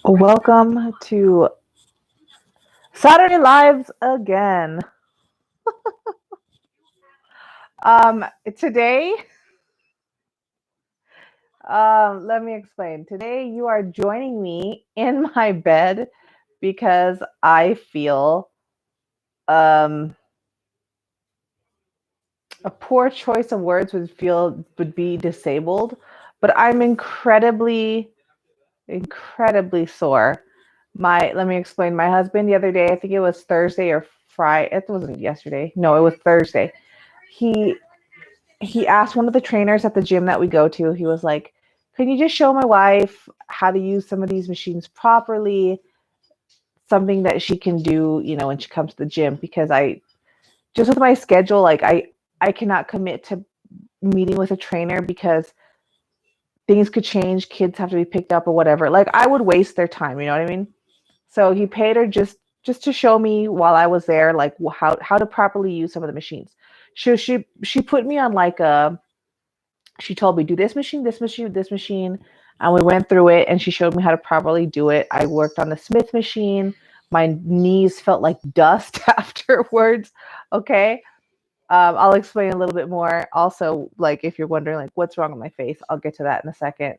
Welcome to Saturday Lives again. Today, let me explain. Today, you are joining me in my bed because I feel um, a poor choice of words would be disabled, but I'm incredibly sore. My Let me explain. My husband the other day, I think it was Thursday or Friday. It wasn't yesterday. No, it was Thursday. He he asked one of the trainers at the gym that we go to. He was like, "Can you just show my wife how to use some of these machines properly? Something that she can do, when she comes to the gym because I just with my schedule, like I cannot commit to meeting with a trainer because things could change, kids have to be picked up or whatever. Like I would waste their time, you know what I mean? So he paid her just to show me while I was there, like how to properly use some of the machines. She put me on like a she told me do this machine, this machine, this machine, and we went through it and she showed me how to properly do it. I worked on the Smith machine. My knees felt like dust afterwards. Okay. I'll explain a little bit more. Also, like if you're wondering like what's wrong with my face, I'll get to that in a second.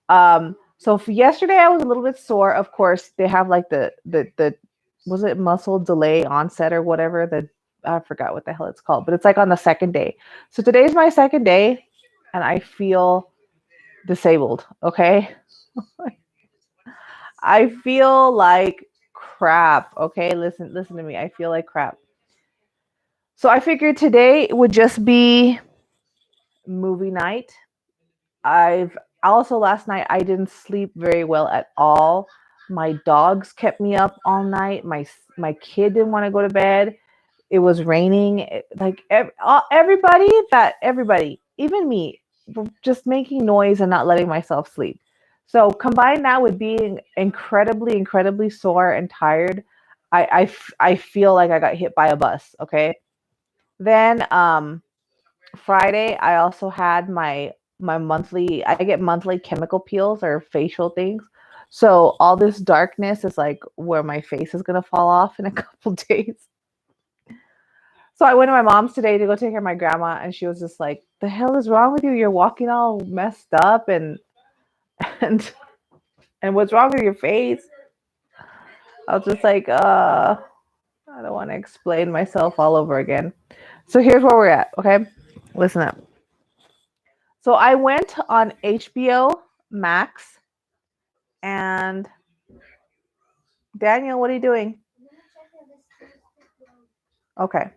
So for yesterday I was a little bit sore. Of course, they have like the was it muscle delay onset or whatever, the I forgot what the hell it's called, but it's like on the second day. So today's my second day and I feel disabled, okay? I feel like crap, okay? Listen to me. I feel like crap. So I figured today would just be movie night. I've also last night I didn't sleep very well at all. My dogs kept me up all night. My kid didn't want to go to bed. It was raining. Like everybody, even me, were just making noise and not letting myself sleep. So combine that with being incredibly sore and tired, I feel like I got hit by a bus. Okay. Then Friday, I also had my monthly. I get monthly chemical peels or facial things. So all this darkness is like where my face is gonna fall off in a couple days. So I went to my mom's today to go take care of my grandma, and she was just like, "The hell is wrong with you? You're walking all messed up, and and what's wrong with your face?" I was just like, I don't want to explain myself all over again. So here's where we're at. Okay, listen up. So I went on HBO Max, and Daniel, what are you doing? Okay.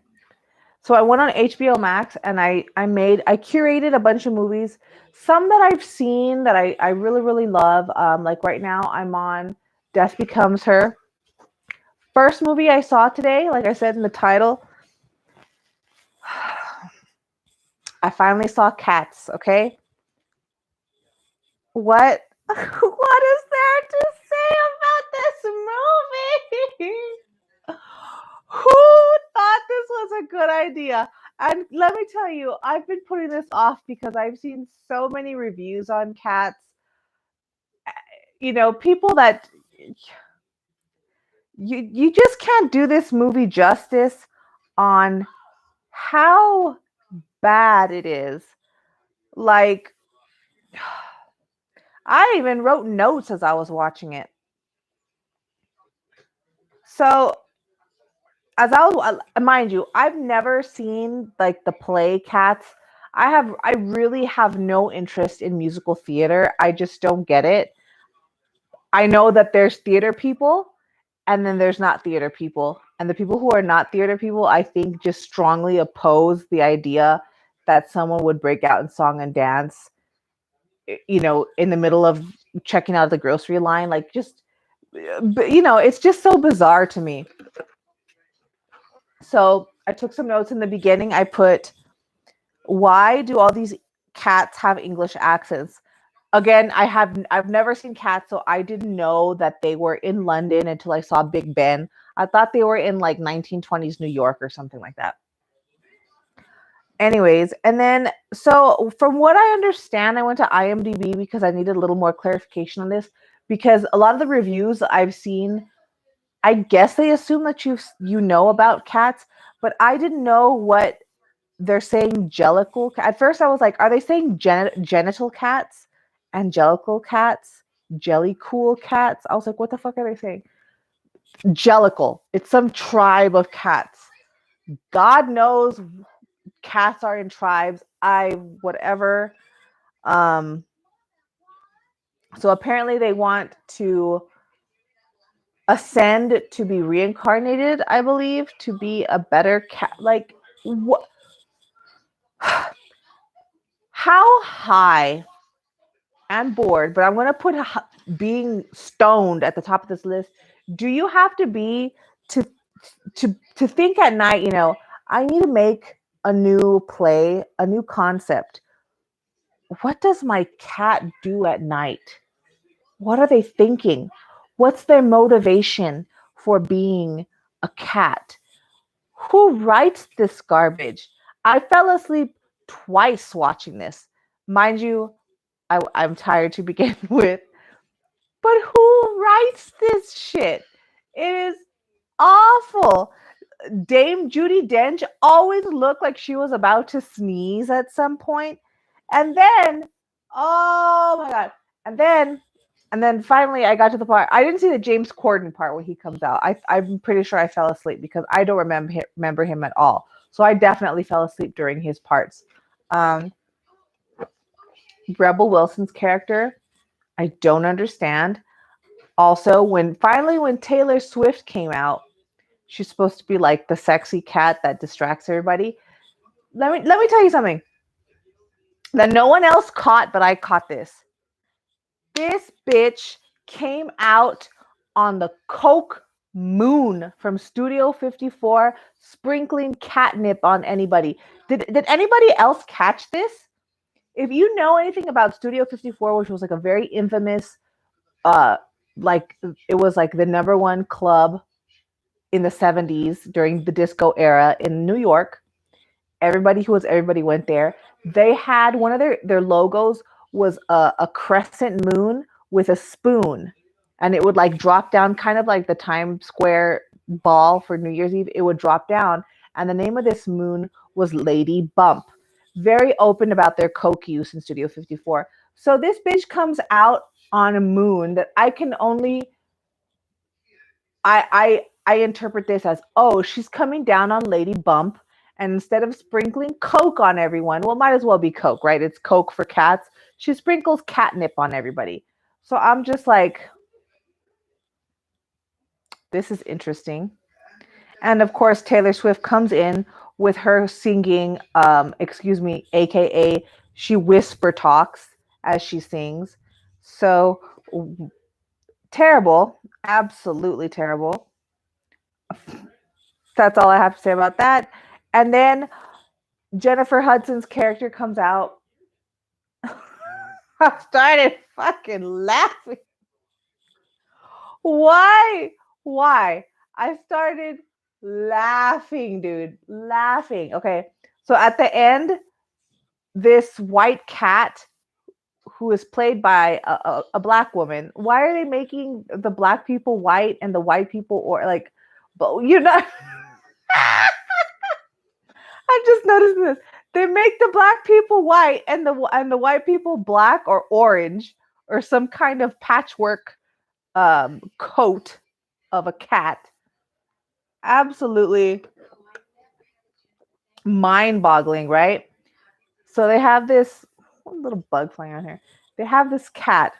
So I went on HBO Max and I curated a bunch of movies, some that I've seen that I really love. Like right now I'm on Death Becomes Her. First movie I saw today, like I said in the title, I finally saw Cats. Okay, what what is there to say about this movie? Who thought this was a good idea? And let me tell you, I've been putting this off because I've seen so many reviews on Cats. People that you just can't do this movie justice on how bad it is. Like I even wrote notes as I was watching it. So as I was, mind you, I've never seen like the play Cats. I really have no interest in musical theater. I just don't get it. I know that there's theater people and then there's not theater people. And the people who are not theater people, I think just strongly oppose the idea that someone would break out in song and dance, in the middle of checking out the grocery line. Like just, it's just so bizarre to me. So I took some notes in the beginning. I put, why do all these cats have English accents? Again, I've never seen Cats, so I didn't know that they were in London until I saw Big Ben. I thought they were in like 1920s New York or something like that. Anyways, and then so from what I understand, I went to IMDb because I needed a little more clarification on this because a lot of the reviews I've seen, I guess they assume that you know about cats, but I didn't know what they're saying. Jellicle. At first, I was like, are they saying genital cats, angelical cats, jelly cool cats? I was like, what the fuck are they saying? Jellicle. It's some tribe of cats. God knows cats are in tribes. Whatever. Um, so apparently they want to ascend to be reincarnated, I believe, to be a better cat. Like, what? How high and bored, but I'm going to put being stoned at the top of this list. Do you have to be to to think at night, I need to make a new play, a new concept. What does my cat do at night? What are they thinking? What's their motivation for being a cat? Who writes this garbage? I fell asleep twice watching this. Mind you, I'm tired to begin with. But who writes this shit? It is awful. Dame Judi Dench always looked like she was about to sneeze at some point. And then, oh my God. And then finally I got to the part. I didn't see the James Corden part when he comes out. I'm pretty sure I fell asleep because I don't remember him at all. So I definitely fell asleep during his parts. Rebel Wilson's character, I don't understand. Also, when Taylor Swift came out, she's supposed to be like the sexy cat that distracts everybody. Let me tell you something that no one else caught, but I caught this. This bitch came out on the coke moon from Studio 54, sprinkling catnip on anybody. Did anybody else catch this? If you know anything about Studio 54, which was like a very infamous, like it was like the number one club in the 70s during the disco era in New York. Everybody went there. They had one of their logos was a crescent moon with a spoon, and it would like drop down, kind of like the Times Square ball for New Year's Eve. It would drop down, and the name of this moon was Lady Bump. Very open about their coke use in Studio 54. So this bitch comes out on a moon that I can only I interpret this as, oh, she's coming down on Lady Bump, and instead of sprinkling Coke on everyone, well, might as well be Coke, right? It's Coke for cats. She sprinkles catnip on everybody. So I'm just like, this is interesting. And of course, Taylor Swift comes in with her singing, excuse me, AKA she whisper talks as she sings. So terrible, absolutely terrible. That's all I have to say about that. And then Jennifer Hudson's character comes out. I started fucking laughing. Why? Why? I started laughing, dude. Laughing. Okay. So at the end, this white cat who is played by a black woman, why are they making the black people white and the white people, or like, but you're not. I just noticed this. They make the black people white and the white people black or orange or some kind of patchwork coat of a cat. Absolutely mind-boggling, right? So they have this one little bug flying on here. They have this cat,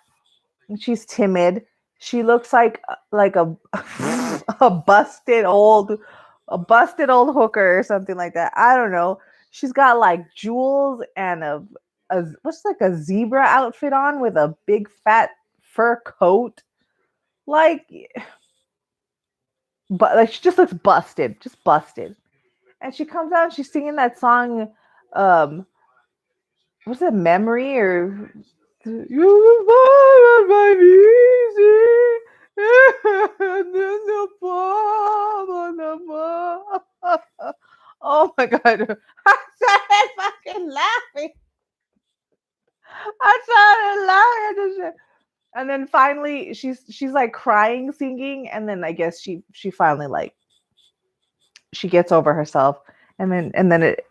and she's timid. She looks like a a busted old hooker or something like that. I don't know. She's got like jewels and a what's like a zebra outfit on with a big fat fur coat. Like, but like she just looks busted, just busted. And she comes out and she's singing that song, what's it, Memory, or you fall on my easy. Oh my god. I started laughing. I started laughing at this shit. And then finally she's like crying, singing, and then I guess she finally like she gets over herself, and then it,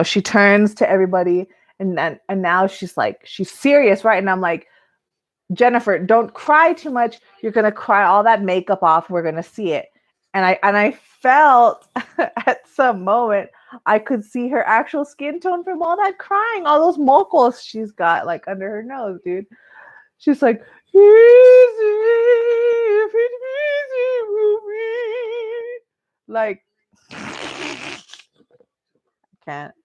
she turns to everybody, and now she's like, she's serious, right? And I'm like, Jennifer, don't cry too much. You're gonna cry all that makeup off. We're gonna see it. And I felt at some moment I could see her actual skin tone from all that crying, all those moles she's got like under her nose, dude. She's like, like, can't.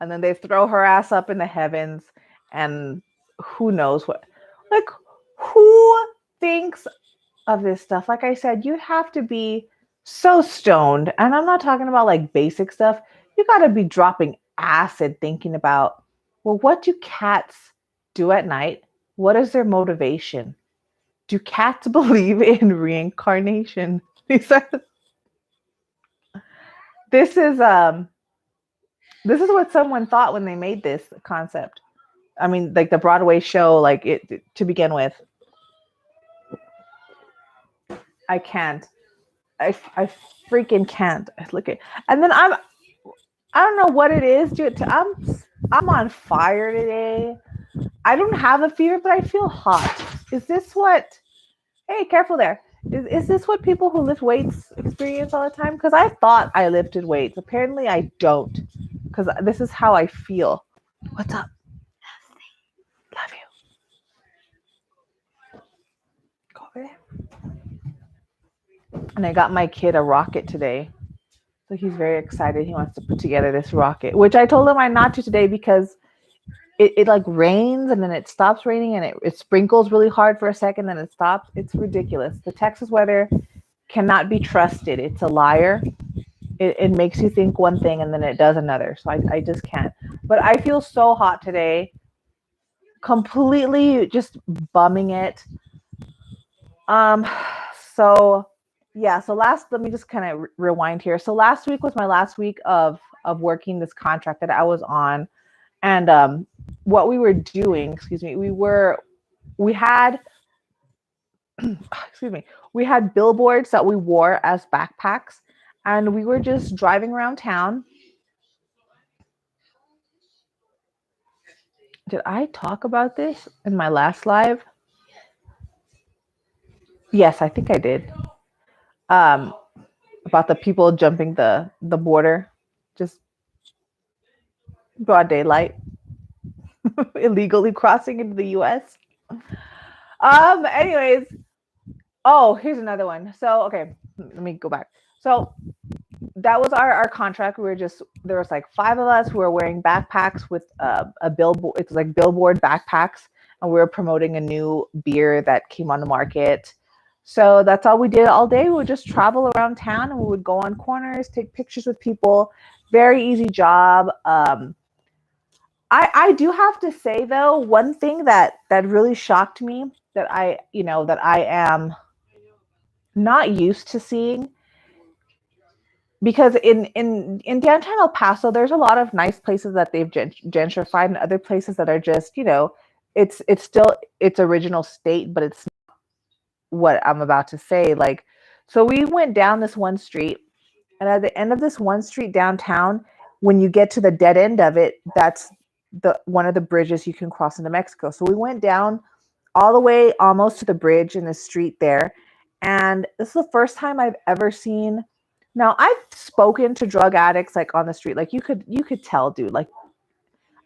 And then they throw her ass up in the heavens, and who knows what. Like, who thinks of this stuff? Like I said, you have to be so stoned, and I'm not talking about like basic stuff. You got to be dropping acid thinking about, well, what do cats do at night? What is their motivation? Do cats believe in reincarnation? This is what someone thought when they made this concept. I mean, like the Broadway show, like it to begin with. I can't. I freaking can't. Look at, and then I don't know what it is, dude. I'm on fire today. I don't have a fever, but I feel hot. Is this what? Hey, careful there. Is this what people who lift weights experience all the time? Because I thought I lifted weights. Apparently, I don't. Because this is how I feel. What's up? Love you. Go over there. And I got my kid a rocket today. So he's very excited. He wants to put together this rocket, which I told him I not to today because it like rains and then it stops raining and it sprinkles really hard for a second, then it stops. It's ridiculous. The Texas weather cannot be trusted. It's a liar. It makes you think one thing and then it does another. So I just can't. But I feel so hot today. Completely just bumming it. So yeah, so let me just kind of rewind here. So last week was my last week of working this contract that I was on. And what we were doing, we had we had billboards that we wore as backpacks, and we were just driving around town. Did I talk about this in my last live? Yes, I think I did. About the people jumping the border, just broad daylight, illegally crossing into the U.S. Anyways, oh, here's another one. So, okay, let me go back. So that was our contract. There was like 5 of us who were wearing backpacks with a billboard. It's like billboard backpacks, and we were promoting a new beer that came on the market. So that's all we did all day. We would just travel around town and we would go on corners, take pictures with people. Very easy job. I do have to say though, one thing that really shocked me that I am not used to seeing, because in downtown El Paso, there's a lot of nice places that they've gentrified and other places that are just, it's still its original state, but it's not what I'm about to say. Like, so we went down this one street, and at the end of this one street downtown, when you get to the dead end of it, that's one of the bridges you can cross into Mexico. So we went down all the way almost to the bridge in the street there. And this is the first time I've ever seen. Now, I've spoken to drug addicts like on the street. Like you could tell, dude. Like,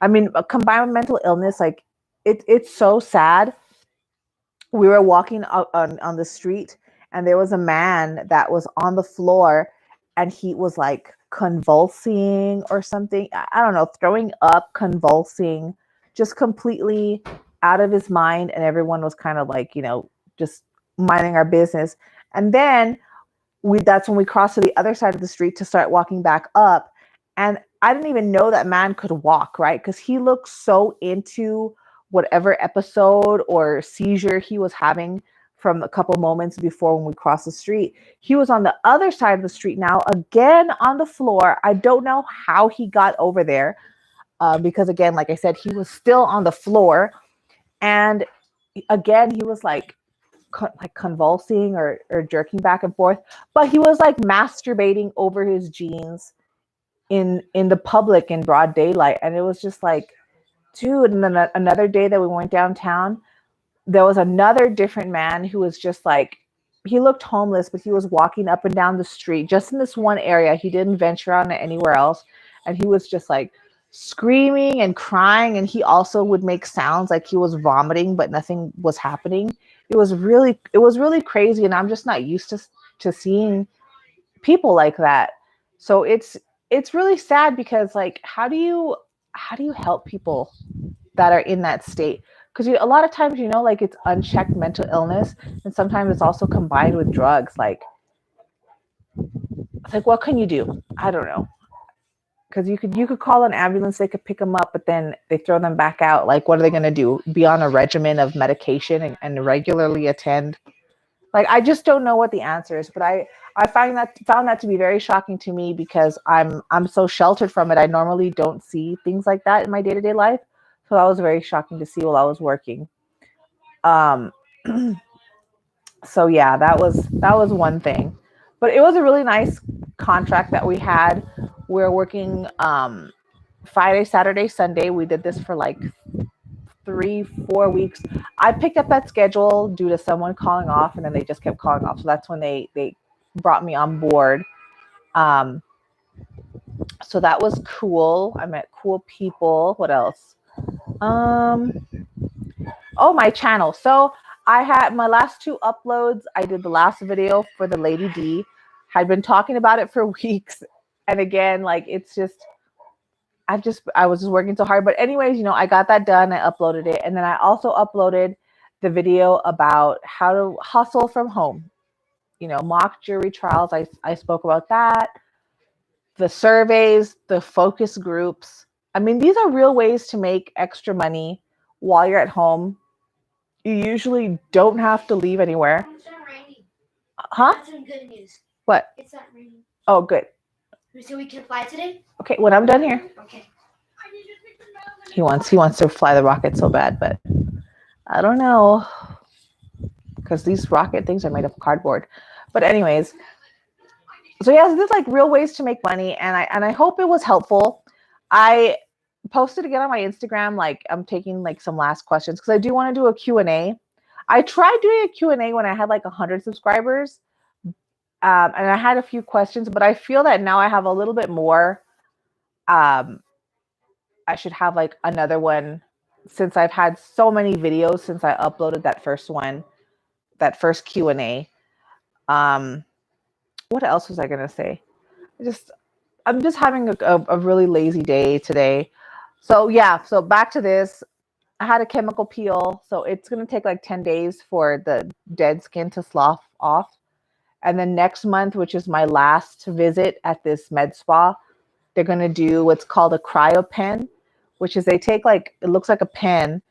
I mean, combined with mental illness, like it's so sad. We were walking on the street, and there was a man that was on the floor, and he was like convulsing or something. I don't know, throwing up, convulsing, just completely out of his mind. And everyone was kind of like, just minding our business. And then that's when we crossed to the other side of the street to start walking back up. And I didn't even know that man could walk, right? Because he looked so into whatever episode or seizure he was having from a couple moments before when we crossed the street. He was on the other side of the street now, again on the floor. I don't know how he got over there because, again, like I said, he was still on the floor. And again, he was like convulsing or jerking back and forth, but he was like masturbating over his jeans in the public in broad daylight. And it was just like, dude. And then another day that we went downtown, there was another different man who was just like, he looked homeless, but he was walking up and down the street just in this one area. He didn't venture out anywhere else. And he was just like screaming and crying. And he also would make sounds like he was vomiting, but nothing was happening. It was really crazy. And I'm just not used to seeing people like that. So it's really sad because, like, how do you help people that are in that state? Because a lot of times, like, it's unchecked mental illness, and sometimes it's also combined with drugs. Like what can you do? I don't know. Because you could call an ambulance, they could pick them up, but then they throw them back out. Like, what are they going to do? Be on a regimen of medication and regularly attend? Like, I just don't know what the answer is. But I found that to be very shocking to me because I'm so sheltered from it. I normally don't see things like that in my day-to-day life. So that was very shocking to see while I was working. So yeah, that was one thing. But it was a really nice contract that we had. We're working Friday, Saturday, Sunday. We did this for like 3-4 weeks. I picked up that schedule due to someone calling off, and then they just kept calling off. So that's when they brought me on board. So that was cool. I met cool people. What else? Oh, my channel. So I had my last 2 uploads. I did the last video for the Lady D. I'd been talking about it for weeks. And again, like, it's just, I was just working so hard. But anyways, I got that done. I uploaded it. And then I also uploaded the video about how to hustle from home. Mock jury trials. I spoke about that. The surveys, the focus groups. I mean, these are real ways to make extra money while you're at home. You usually don't have to leave anywhere. It's not raining. Huh? That's some good news. What? It's not raining. Oh, good. So we can fly today? Okay, when I'm done here. Okay. He wants to fly the rocket so bad, but I don't know. Because these rocket things are made of cardboard. But anyways. So yeah, there's like real ways to make money, and I hope it was helpful. I posted again on my Instagram, like, I'm taking like some last questions because I do want to do a Q&A. I tried doing a Q&A when I had like 100 subscribers, and I had a few questions, but I feel that now I have a little bit more. I should have like another one since I've had so many videos since I uploaded that first one, that first Q&A. What else was I gonna say? I'm just having a really lazy day today. So yeah, so back to this. I had a chemical peel, so it's going to take like 10 days for the dead skin to slough off. And then next month, which is my last visit at this med spa, they're going to do what's called a cryopen, which is they take like, it looks like a pen,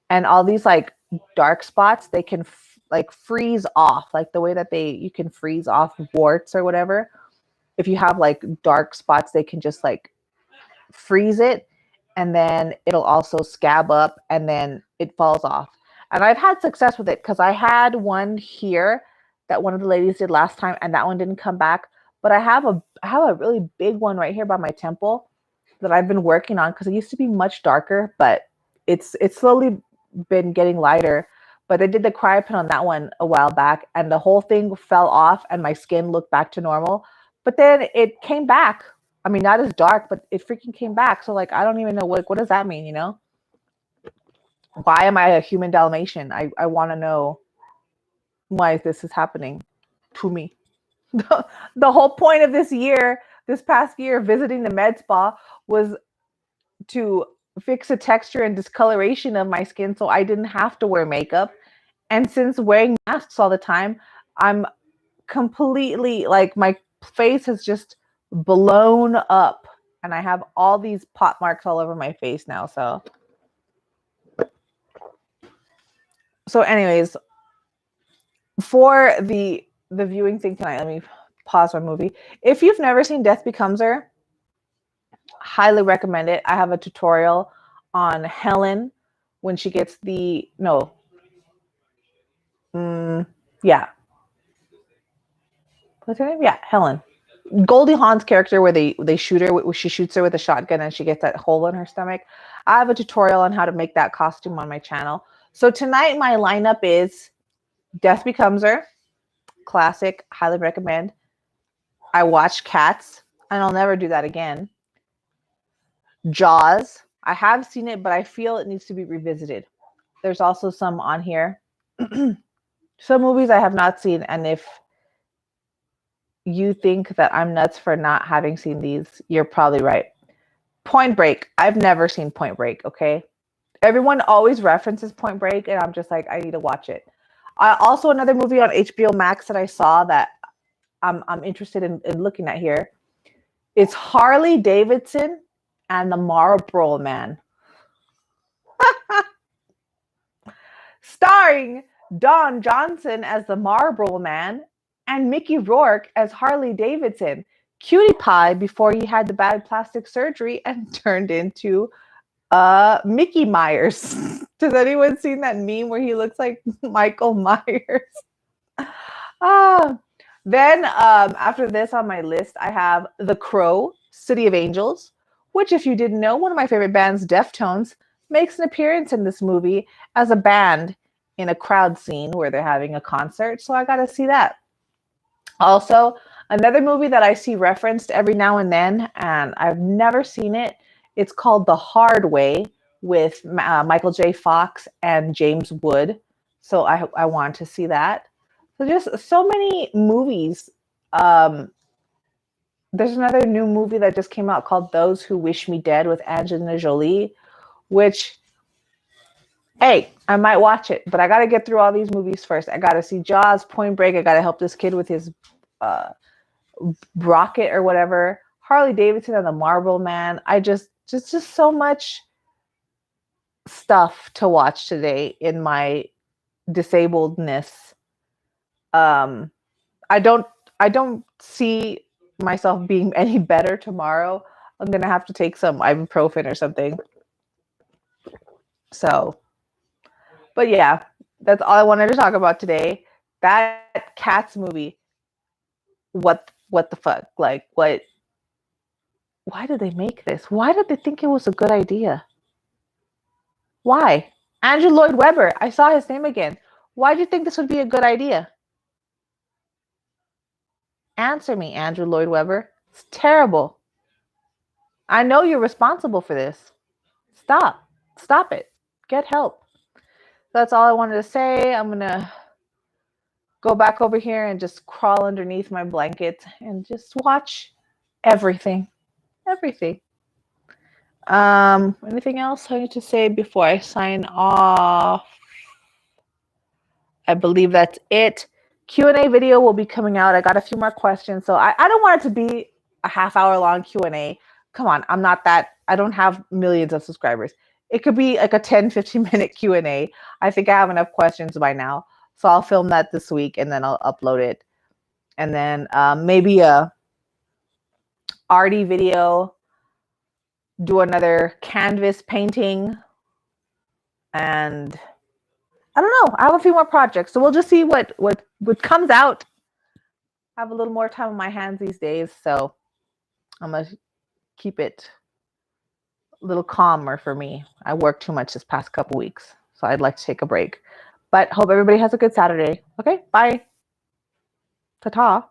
and all these like dark spots, they can like freeze off, like the way that you can freeze off warts or whatever. If you have like dark spots, they can just like freeze it, and then it'll also scab up and then it falls off. And I've had success with it because I had one here that one of the ladies did last time, and that one didn't come back. But I have a really big one right here by my temple that I've been working on because it used to be much darker, but it's slowly been getting lighter. But I did the cryopen on that one a while back, and the whole thing fell off and my skin looked back to normal. But then it came back. I mean, not as dark, but it freaking came back. So like, I don't even know what does that mean, Why am I a human Dalmatian? I want to know why this is happening to me. The whole point of this past year, visiting the med spa was to fix the texture and discoloration of my skin so I didn't have to wear makeup. And since wearing masks all the time, I'm completely like, my face has just blown up and I have all these pot marks all over my face now. So anyways, for the viewing thing tonight, let me pause my movie. If you've never seen Death Becomes Her, highly recommend it. I have a tutorial on Helen when she gets yeah. What's her name? Yeah, Helen. Goldie Hawn's character where they shoot her, she shoots her with a shotgun and she gets that hole in her stomach. I have a tutorial on how to make that costume on my channel. So tonight my lineup is Death Becomes Her, classic, highly recommend. I watched Cats, and I'll never do that again. Jaws, I have seen it, but I feel it needs to be revisited. There's also some on here. Some movies I have not seen, and if you think that I'm nuts for not having seen these, you're probably right. Point Break. I've never seen Point Break, okay? Everyone always references Point Break, and I'm just like, I need to watch it. Also, another movie on HBO Max that I saw that I'm interested in looking at here. It's Harley Davidson and the Marlboro Man. Starring Don Johnson as the Marlboro Man and Mickey Rourke as Harley Davidson. Cutie pie before he had the bad plastic surgery and turned into Mickey Myers. Does anyone seen that meme where he looks like Michael Myers? Then after this on my list, I have The Crow, City of Angels, which if you didn't know, one of my favorite bands, Deftones, makes an appearance in this movie as a band in a crowd scene where they're having a concert. So I got to see that. Also, another movie that I see referenced every now and then, and I've never seen it. It's called The Hard Way with Michael J. Fox and James Wood. So I want to see that. So just so many movies. There's another new movie that just came out called Those Who Wish Me Dead with Angelina Jolie, which, hey, I might watch it, but I got to get through all these movies first. I got to see Jaws, Point Break. I got to help this kid with his rocket or whatever. Harley Davidson and the Marlboro Man. I just so much stuff to watch today in my disabledness. I don't see myself being any better tomorrow. I'm gonna have to take some ibuprofen or something. So, but yeah, that's all I wanted to talk about today. That Cats movie. What the fuck? Like, what? Why did they make this? Why did they think it was a good idea? Why? Andrew Lloyd Webber. I saw his name again. Why do you think this would be a good idea? Answer me, Andrew Lloyd Webber. It's terrible. I know you're responsible for this. Stop it. Get help. That's all I wanted to say. I'm going to go back over here and just crawl underneath my blanket and just watch everything. Anything else I need to say before I sign off? I believe that's it. Q&A video will be coming out. I got a few more questions. So I don't want it to be a half-hour long Q&A. Come on, I don't have millions of subscribers. It could be like a 10, 15-minute Q&A. I think I have enough questions by now. So I'll film that this week and then I'll upload it. And then maybe a arty video, do another canvas painting, and I don't know. I have a few more projects, so we'll just see what comes out. I have a little more time on my hands these days, so I'm gonna keep it a little calmer for me. I worked too much this past couple weeks, so I'd like to take a break. But hope everybody has a good Saturday. Okay, bye. Ta-ta.